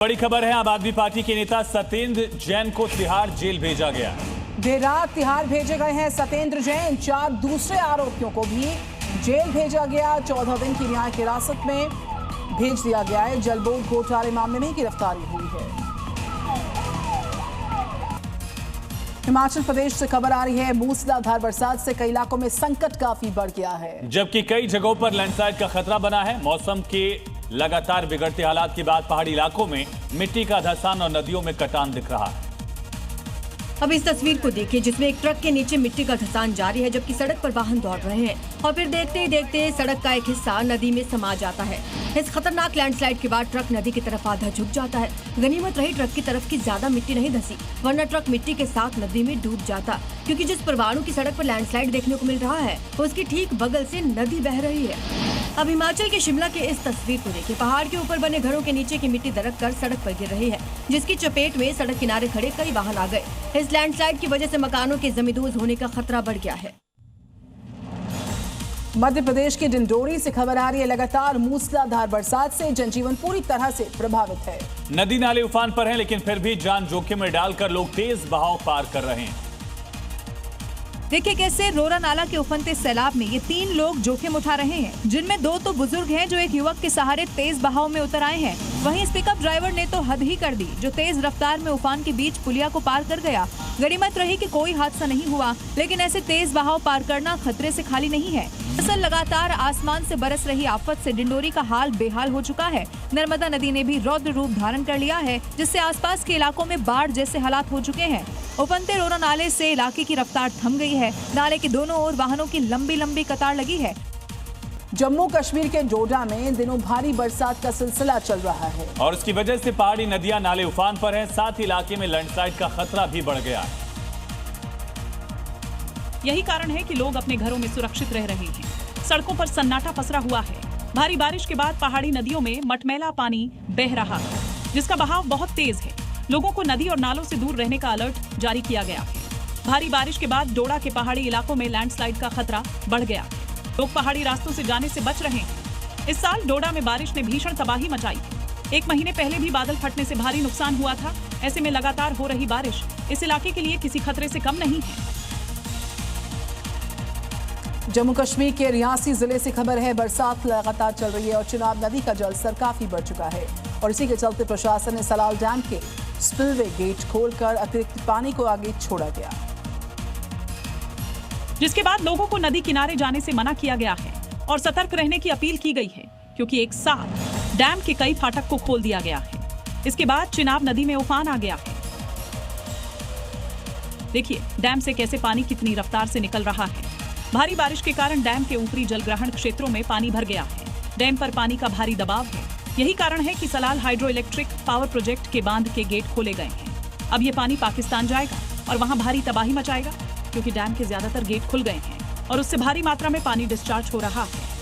बड़ी खबर है, आम आदमी पार्टी के नेता सत्येंद्र जैन को तिहाड़ जेल भेजा गया। देर रात तिहाड़ भेजे गए हैं सत्येंद्र जैन। 4 दूसरे आरोपियों को भी जेल भेजा गया। 14 दिन की न्यायिक हिरासत में भेज दिया गया है। जलबोर्ड घोटाले मामले में गिरफ्तारी हुई है। हिमाचल प्रदेश से खबर आ रही है, मूसलाधार बरसात से कई इलाकों में संकट काफी बढ़ गया है, जबकि कई जगहों पर लैंडस्लाइड का खतरा बना है। मौसम के लगातार बिगड़ते हालात के बाद पहाड़ी इलाकों में मिट्टी का धंसान और नदियों में कटान दिख रहा है। अब इस तस्वीर को देखिए, जिसमें एक ट्रक के नीचे मिट्टी का धंसान जारी है, जबकि सड़क पर वाहन दौड़ रहे हैं और फिर देखते ही देखते सड़क का एक हिस्सा नदी में समा जाता है। इस खतरनाक लैंडस्लाइड के बाद ट्रक नदी की तरफ आधा झुक जाता है। गनीमत रही ट्रक की तरफ की ज्यादा मिट्टी नहीं धंसी, वरना ट्रक मिट्टी के साथ नदी में डूब जाता, क्योंकि जिस परवाणु की सड़क पर लैंडस्लाइड देखने को मिल रहा है उसकी ठीक बगल से नदी बह रही है। अब हिमाचल के शिमला के इस तस्वीर को देखिए, पहाड़ के ऊपर बने घरों के नीचे की मिट्टी दरक कर सड़क पर गिर रही है, जिसकी चपेट में सड़क किनारे खड़े कई वाहन आ गए। इस लैंडस्लाइड की वजह से मकानों के जमींदोज होने का खतरा बढ़ गया है। मध्य प्रदेश के डिंडोरी से खबर आ रही है, लगातार मूसलाधार बरसात से जनजीवन पूरी तरह से प्रभावित है। नदी नाले उफान पर हैं, लेकिन फिर भी जान जोखिम में डालकर लोग तेज बहाव पार कर रहे हैं। देखिए कैसे रोरा नाला के उफनते सैलाब में ये 3 लोग जोखिम उठा रहे हैं, जिनमें 2 तो बुजुर्ग हैं जो एक युवक के सहारे तेज बहाव में उतर आए हैं। वहीं इस पिकअप ड्राइवर ने तो हद ही कर दी, जो तेज रफ्तार में उफान के बीच पुलिया को पार कर गया। गनीमत रही कि कोई हादसा नहीं हुआ, लेकिन ऐसे तेज बहाव पार करना खतरे से खाली नहीं है। दरअसल लगातार आसमान से बरस रही आफत से डिंडोरी का हाल बेहाल हो चुका है। नर्मदा नदी ने भी रौद्र रूप धारण कर लिया है, जिससे आसपास के इलाकों में बाढ़ जैसे हालात हो चुके हैं। उफनते रोरा नाले से इलाके की रफ्तार थम गई है। नाले के दोनों ओर वाहनों की लंबी लंबी कतार लगी है। जम्मू कश्मीर के डोडा में दिनों भारी बरसात का सिलसिला चल रहा है और इसकी वजह से पहाड़ी नदियां नाले उफान पर हैं, साथ ही इलाके में लैंडस्लाइड का खतरा भी बढ़ गया है। यही कारण है कि लोग अपने घरों में सुरक्षित रह रहे हैं। सड़कों पर सन्नाटा पसरा हुआ है। भारी बारिश के बाद पहाड़ी नदियों में मटमैला पानी बह रहा है, जिसका बहाव बहुत तेज है। लोगों को नदी और नालों से दूर रहने का अलर्ट जारी किया गया है। भारी बारिश के बाद डोडा के पहाड़ी इलाकों में लैंडस्लाइड का खतरा बढ़ गया है। लोग पहाड़ी रास्तों से जाने से बच रहे हैं। इस साल डोडा में बारिश ने भीषण तबाही मचाई है। 1 महीने पहले भी बादल फटने से भारी नुकसान हुआ था। ऐसे में लगातार हो रही बारिश इस इलाके के लिए किसी खतरे से कम नहीं है। जम्मू कश्मीर के रियासी जिले से खबर है, बरसात लगातार चल रही है और चिनाब नदी का जलस्तर काफी बढ़ चुका है और इसी के चलते प्रशासन ने सलाल डैम के स्पिलवे गेट खोलकर अतिरिक्त पानी को आगे छोड़ा गया, जिसके बाद लोगों को नदी किनारे जाने से मना किया गया है और सतर्क रहने की अपील की गई है, क्योंकि एक साथ डैम के कई फाटक को खोल दिया गया है। इसके बाद चिनाब नदी में उफान आ गया है। देखिए डैम से कैसे पानी कितनी रफ्तार से निकल रहा है। भारी बारिश के कारण डैम के ऊपरी जलग्रहण क्षेत्रों में पानी भर गया है। डैम पर पानी का भारी दबाव है। यही कारण है कि Salal hydro electric power project के बांध के गेट खोले गए हैं। अब ये पानी पाकिस्तान जाएगा और वहां भारी तबाही मचाएगा, क्योंकि डैम के ज्यादातर गेट खुल गए हैं और उससे भारी मात्रा में पानी डिस्चार्ज हो रहा है।